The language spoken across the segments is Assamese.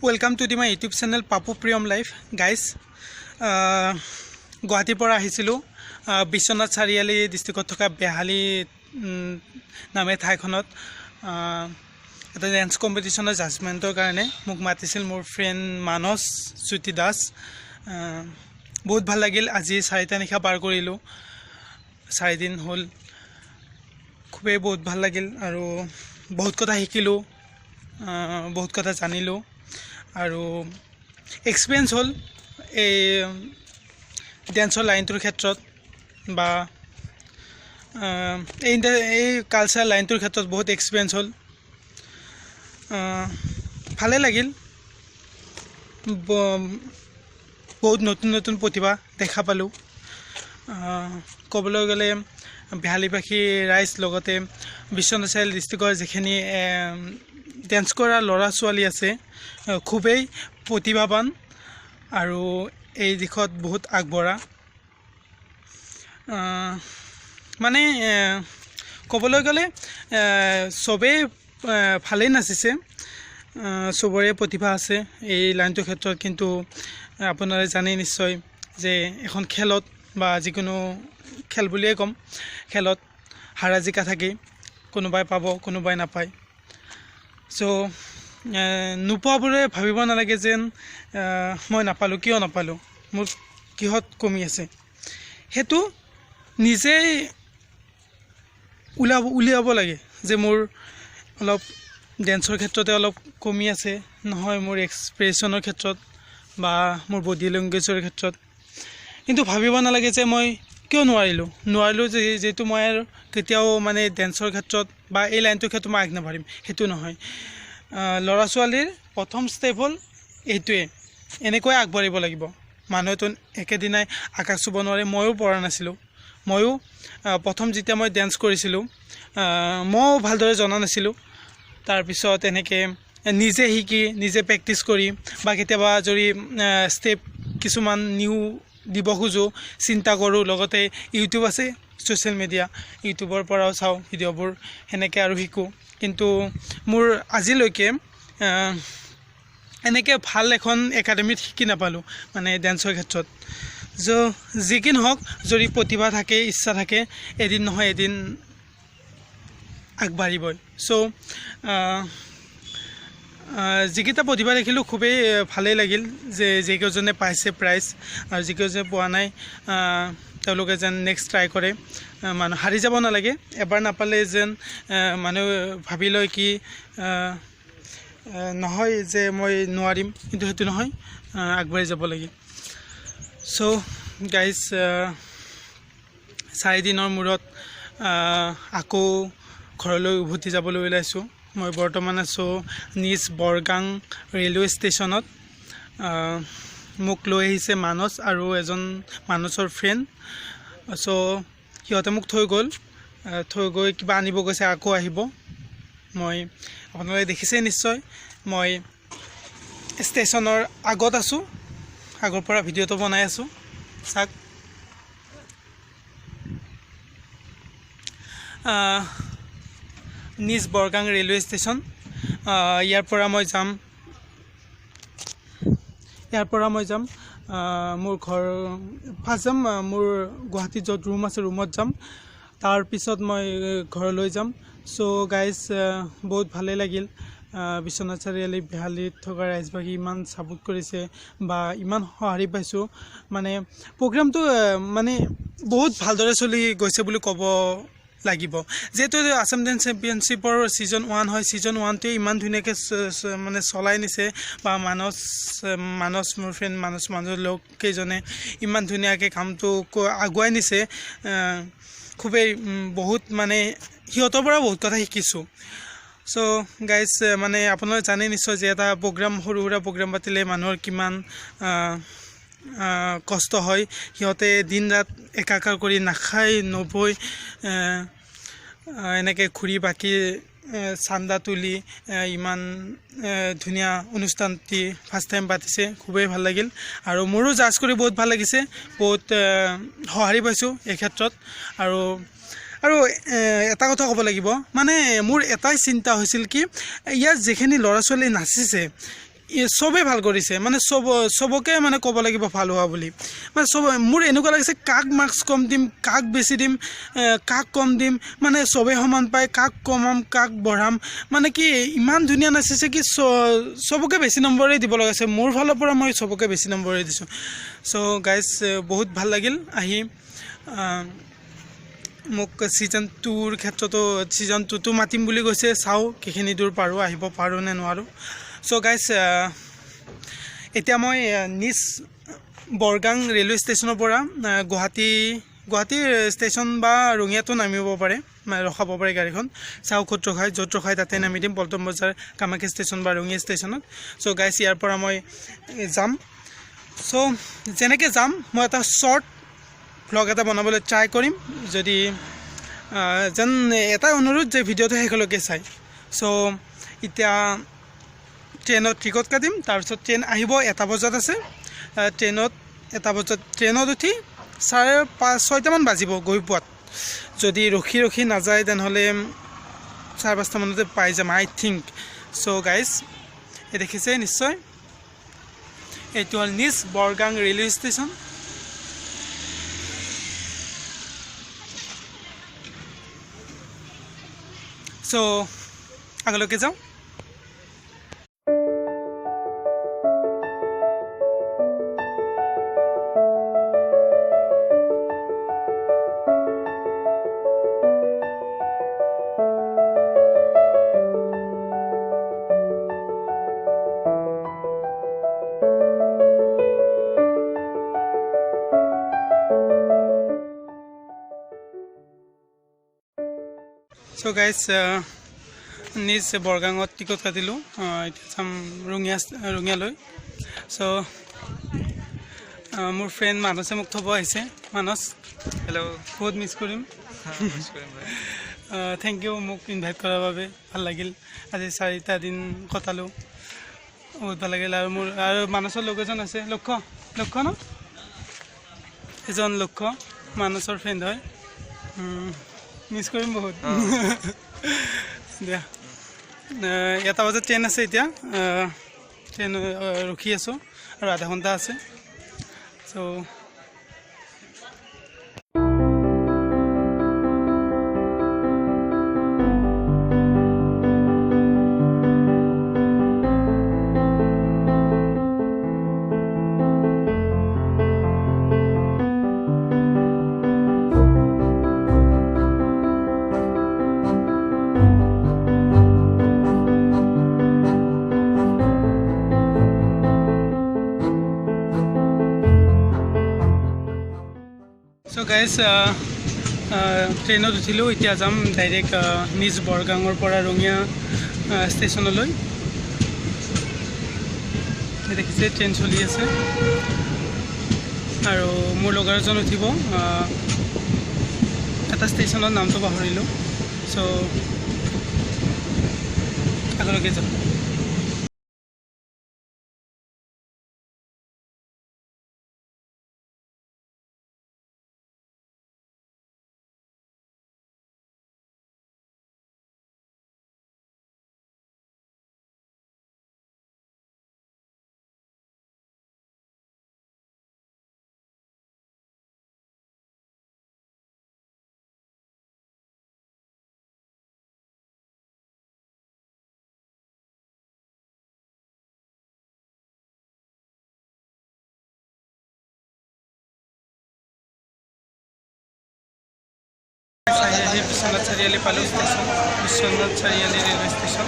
Welcome to my YouTube channel Papu Priyam Life. Guys, গুৱাহাটীৰ পৰা আহিছিলো বিশ্বনাথ চাৰিআলি ডিস্ট্ৰিক্টত থকা বেহালি নামে ঠাইখনত এটা ডান্স কম্পিটিশনৰ জাজমেন্টৰ কাৰণে মোক মাতিছিল মোৰ ফ্ৰেন্ড মানস জ্যোতি দাস বহুত ভাল লাগিল আজি 4টা নিশা পাৰ কৰিলো 4 দিন হল খুবেই বহুত ভাল লাগিল আৰু বহুত কথা শিকিলো বহুত কথা জানিলো আৰু এক্সপেৰিয়েন্স হল এই ডান্সৰ লাইনটোৰ ক্ষেত্ৰত বা এই কালচাৰ লাইনটোৰ ক্ষেত্ৰত বহুত এক্সপেৰিয়েন্স হল ভালে লাগিল বহুত নতুন নতুন প্ৰতিভা দেখা পালো ক'বলৈ গ'লে বেহালিবাসী ৰাইজ লগতে বিশ্বনাথ চাৰিআলি ডিস্ট্ৰিক্টৰ যেখিনি ডান্স কৰা ল'ৰা ছোৱালী আছে খুবেই প্ৰতিভাবান আৰু এই দিশত বহুত আগবঢ়া মানে ক'বলৈ গ'লে সবে ভালেই নাচিছে সবৰে প্ৰতিভা আছে এই লাইনটোৰ ক্ষেত্ৰত কিন্তু আপোনাৰে জানে নিশ্চয় যে এখন খেলত বা যিকোনো খেল বুলিয়ে কম খেলত হাৰা জিকা থাকে কোনোবাই পাব কোনোবাই নাপায় সো নোপোৱাবোৰে ভাবিব নালাগে যেন মই নাপালো কিয় নাপালো মোৰ কিহত কমি আছে হেতু নিজেই উলিয়াব লাগে যে মোৰ অলপ ডান্সৰ ক্ষেত্ৰতে অলপ কমি আছে নহয় মোৰ এক্সপ্ৰেছনৰ ক্ষেত্ৰত বা মোৰ বডি লেংগুৱেজৰ ক্ষেত্ৰত কিন্তু ভাবিব নালাগে যে মই কিয় নোৱাৰিলো যেটো মই আৰু কেতিয়াও মানে ডান্সৰ ক্ষেত্ৰত বা এই লাইনটোৰ ক্ষেত্ৰত মই আগ নাভাৰিম হেতু নহয় ল'ৰা ছোৱালীৰ প্ৰথম ষ্টেপ হল এইটোৱে এনেকৈ আগবাঢ়িব লাগিব মানুহেতো একেদিনাই আকাশ চুব নোৱাৰে ময়ো পৰা নাছিলোঁ ময়ো প্ৰথম যেতিয়া মই ডান্স কৰিছিলোঁ মই ভালদৰে জনা নাছিলোঁ তাৰ পিছত এনেকৈ নিজে শিকি নিজে প্ৰেক্টিছ কৰি বা কেতিয়াবা যদি ষ্টেপ কিছুমান নিউ দিব খুজো চিন্তা কৰোঁ লগতে ইউটিউব আছে সোশ্যাল মিডিয়া ইউটিউবৰ পৰাও চাওঁ ভিডিঅ'বোৰ সেনেকৈ আৰু শিকোঁ কিন্তু মোৰ আজিলৈকে এনেকৈ ভাল এখন একাডেমিত শিকি নাপালোঁ মানে ডান্সৰ ক্ষেত্ৰত যি কি নহওক যদি প্ৰতিভা থাকে ইচ্ছা থাকে এদিন নহয় এদিন আগবাঢ়িবই সো যিকেইটা প্ৰতিভা দেখিলোঁ খুবেই ভালেই লাগিল যে যিকেইজনে পাইছে প্ৰাইজ আৰু যিকেইজনে পোৱা নাই তেওঁলোকে যেন নেক্সট ট্ৰাই কৰে মানুহ হাৰি যাব নালাগে এবাৰ নাপালে যেন মানুহ ভাবি লয় কি নহয় যে মই নোৱাৰিম কিন্তু সেইটো নহয় আগবাঢ়ি যাব লাগে সো গাইজ 4 দিনৰ মূৰত আকৌ ঘৰলৈ উভতি যাবলৈ ওলাইছোঁ মই বৰ্তমান আছোঁ নিজ বৰগাং ৰেলৱে ষ্টেচনত মোক লৈ আহিছে মানস আৰু এজন মানসৰ ফ্ৰেণ্ড সো সিহঁতে মোক থৈ গৈ কিবা আনিব গৈছে আকৌ আহিব মই আপোনালোকে দেখিছে নিশ্চয় মই ষ্টেচনৰ আগত আছোঁ আগৰ পৰা ভিডিঅ'টো বনাই আছোঁ চাওক নিজ বৰগাং ৰেলৱে ষ্টেচন ইয়াৰ পৰা মই যাম মোৰ ঘৰ ফাৰ্ষ্ট যাম মোৰ গুৱাহাটীত য'ত ৰুম আছে ৰুমত যাম তাৰ পিছত মই ঘৰলৈ যাম সো গাইজ বহুত ভালেই লাগিল বিশ্বনাথ চাৰিআলি বেহালিত থকা ৰাইজবাসী ইমান ছাপোৰ্ট কৰিছে বা ইমান সঁহাৰি পাইছোঁ মানে প্ৰগ্ৰামটো মানে বহুত ভালদৰে চলি গৈছে বুলি ক'ব লাগিব যেহেতু আসাম ডান্স চেম্পিয়নশ্বিপৰ ছিজন 1 হয় ছিজন 1টোৱে ইমান ধুনীয়াকৈ মানে চলাই নিছে বা মানস মোৰ ফ্ৰেণ্ড মানসৰ লোককেইজনে ইমান ধুনীয়াকৈ কামটো আগুৱাই নিছে খুবেই বহুত মানে সিহঁতৰ পৰা বহুত কথা শিকিছোঁ সো গাইজ মানে আপোনালোকে জানে নিশ্চয় যে এটা প্ৰগ্ৰাম সৰু সুৰা প্ৰগ্ৰাম পাতিলে মানুহৰ কিমান কষ্ট হয় সিহঁতে দিন ৰাত একাকাৰ কৰি নাখাই নবৈ এনেকৈ ঘূৰি বাকী চান্দা তুলি ইমান ধুনীয়া অনুষ্ঠানটি ফাৰ্ষ্ট টাইম পাতিছে খুবেই ভাল লাগিল আৰু মোৰো জাজ কৰি বহুত ভাল লাগিছে বহুত সঁহাৰি পাইছোঁ এই ক্ষেত্ৰত আৰু এটা কথা ক'ব লাগিব মানে মোৰ এটাই চিন্তা হৈছিল কি ইয়াত যেখিনি ল'ৰা ছোৱালী নাচিছে চবেই ভাল কৰিছে মানে চবকে মানে ক'ব লাগিব ভাল হোৱা বুলি মানে চব মোৰ এনেকুৱা লাগিছে কাক মাৰ্কছ কম দিম কাক বেছি দিম কাক কম দিম মানে চবেই সমান পায় কাক কমাম কাক বঢ়াম মানে কি ইমান ধুনীয়া নাচিছে কি চবকে বেছি নম্বৰেই দিব লগাইছে মোৰ ফালৰ পৰা মই চবকে বেছি নম্বৰেই দিছোঁ চ' গাইজ বহুত ভাল লাগিল আহি মোক ছিজন 2ৰ ক্ষেত্ৰতো ছিজন 2টো মাতিম বুলি কৈছে চাওঁ কেইখিনি দূৰ পাৰোঁ আহিব পাৰোঁ নে নোৱাৰোঁ চ' গাইজ এতিয়া মই নিজ বৰগাং ৰেলৱে ষ্টেচনৰ পৰা গুৱাহাটী ষ্টেচন বা ৰঙিয়াতো নামিব পাৰে মানে ৰখাব পাৰে গাড়ীখন চাওঁ ক'ত ৰখায় য'ত ৰখায় তাতে নামি দিম পল্টন বজাৰ কামাখ্যা ষ্টেচন বা ৰঙিয়া ষ্টেচনত চ' গাইজ ইয়াৰ পৰা মই যাম চ' যেনেকৈ যাম মই এটা শ্বৰ্ট ব্লগ এটা বনাবলৈ ট্ৰাই কৰিম যদি যেন এটাই অনুৰোধ যে ভিডিঅ'টো শেষলৈকে চাই চ' এতিয়া ট্ৰেইনত টিকট কাটিম তাৰপিছত ট্ৰেইন আহিব 1 বজাত আছে ট্ৰেইনত 1 বজাত ট্ৰেইনত উঠি 5:30-6টামান বাজিব গৈ পোৱাত যদি ৰখি নাযায় তেনেহ'লে 5:30 মানতে পাই যাম আই থিংক চ' গাইজ এই দেখিছে নিশ্চয় এইটো হ'ল নিজ বৰগাং ৰেলৱে ষ্টেচন চ' আগলৈকে যাওঁ চ' গাইজ নিজ বৰগাঙত টিকট কাটিলোঁ এতিয়া যাম ৰঙিয়ালৈ চ' মোৰ ফ্ৰেণ্ড মানসে মোক থ'ব আহিছে মানস হেল্ল' বহুত মিছ কৰিম থেংক ইউ মোক ইনভাইট কৰাৰ বাবে ভাল লাগিল আজি 4টা দিন কটালোঁ বহুত ভাল লাগিল আৰু মানসৰ লগ এজন আছে লক্ষ্য ন এজন লক্ষ্য মানসৰ ফ্ৰেণ্ড হয় মিছ কৰিম বহুত দিয়া 1 বজাত ট্ৰেইন আছে এতিয়া ট্ৰেইন ৰখি আছোঁ আৰু আধা ঘণ্টা আছে চ' গাইজ ট্ৰেইনত উঠিলোঁ এতিয়া যাম ডাইৰেক্ট নিজ বৰগাঙৰ পৰা ৰঙিয়া ষ্টেচনলৈ দেখিছে ট্ৰেইন চলি আছে আৰু মোৰ লগৰ এজন উঠিব এটা ষ্টেচনৰ নামটো পাহৰিলোঁ চ' আগলৈকে যাম বিশ্বনাথ চাৰিআলি পালোঁ station Biswanath Chariali railway station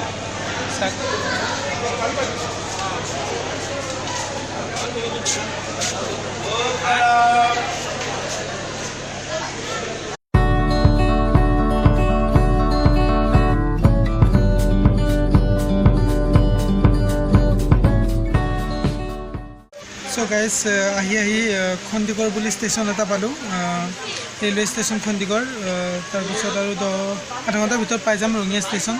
চ' গাইজ আহি খন্দিকৰ বুলি ষ্টেচন এটা পালোঁ ৰেলৱে ষ্টেচন খন্দিকৰ তাৰপিছত আৰু আধা ঘণ্টাৰ ভিতৰত পাই যাম ৰঙিয়া ষ্টেচন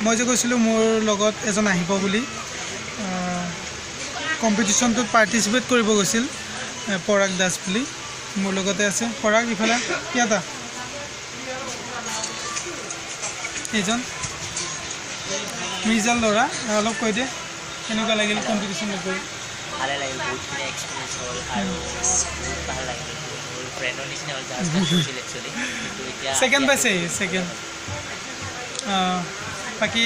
মই যে কৈছিলোঁ মোৰ লগত এজন আহিব বুলি কম্পিটিশ্যনটোত পাৰ্টিচিপেট কৰিব গৈছিল পৰাগ দাস বুলি মোৰ লগতে আছে পৰাগ ইফালে ইয়াতা এইজন মিৰ্জাৰ ল'ৰা অলপ কৈ দে কেনেকুৱা লাগিল কম্পিটিশ্যনত গৈ ভালে লাগিল বহুতখিনি এক্সপিৰিয়েঞ্চ হ'ল আৰু বহুত ভাল লাগিল মোৰ ফ্ৰেণ্ডৰ নিচিনা হ'ল জাষ্ট হৈছিল একচুৱেলি কিন্তু এতিয়া ছেকেণ্ড পাইছে ছেকেণ্ড বাকী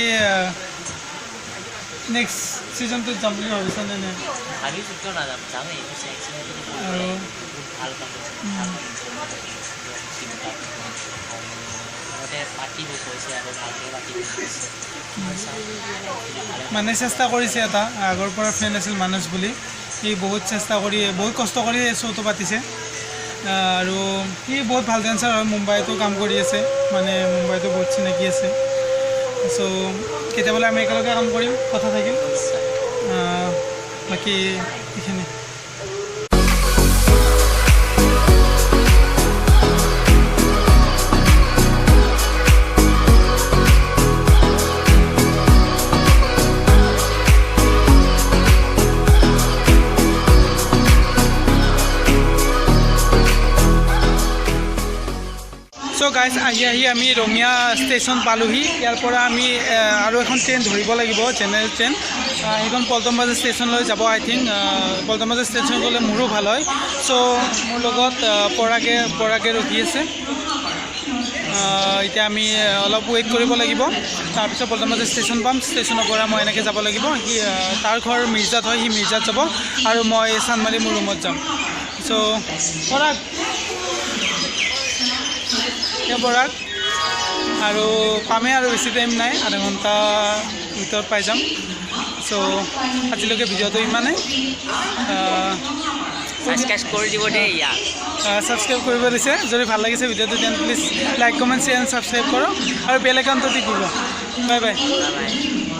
নেক্সট ছিজনটোত যাম বুলি ভাবিছানে নে ভাবিছোঁ কিয় নাযাম যামেই এইটো এক্সপিৰিয়েঞ্চটো আৰু বহুত ভাল কাম সিহঁতে পাতিব কৈছে আৰু ভালকৈ পাতিব মানে চেষ্টা কৰিছে এটা আগৰ পৰা ফ্ৰেণ্ড আছিল মানস বুলি সি বহুত চেষ্টা কৰি বহুত কষ্ট কৰি শ্ব'টো পাতিছে আৰু সি বহুত ভাল ডেন্সাৰ হয় মুম্বাইতো কাম কৰি আছে মানে মুম্বাইতো বহুত চিনাকি আছে চ' কেতিয়াবা আমি একেলগে কাম কৰিম কথা থাকিল বাকী এইখিনি চ' গাইজ আহি আমি ৰঙিয়া ষ্টেচন পালোহি ইয়াৰ পৰা আমি আৰু এখন ট্ৰেইন ধৰিব লাগিব জেনেৰেল ট্ৰেইন সেইখন পল্টন বজাৰ ষ্টেচনলৈ যাব আই থিংক পল্টন বজাৰ ষ্টেচন গ'লে মোৰো ভাল হয় চ' মোৰ লগত পৰাগে ৰখি আছে এতিয়া আমি অলপ ৱেইট কৰিব লাগিব তাৰপিছত পল্টন বজাৰ ষ্টেচন পাম ষ্টেচনৰ পৰা মই এনেকৈ যাব লাগিব সি তাৰ ঘৰ মিৰ্জাত হয় সি মিৰ্জাত যাব আৰু মই চানমাৰি মোৰ ৰুমত যাম চ' পৰাগ আৰু পামেই আৰু বেছি টাইম নাই আধা ঘণ্টা ভিতৰত পাই যাম চ' আজিলৈকে ভিডিঅ'টো ইমানেই ছাবস্ক্ৰাইব কৰি দিব দেই ইয়াক ছাবস্ক্ৰাইব কৰিব দিছে যদি ভাল লাগিছে ভিডিঅ'টো তেন please like comment share and subscribe কৰক আৰু বেল আইকনটো টিপিব বাই বাই বাই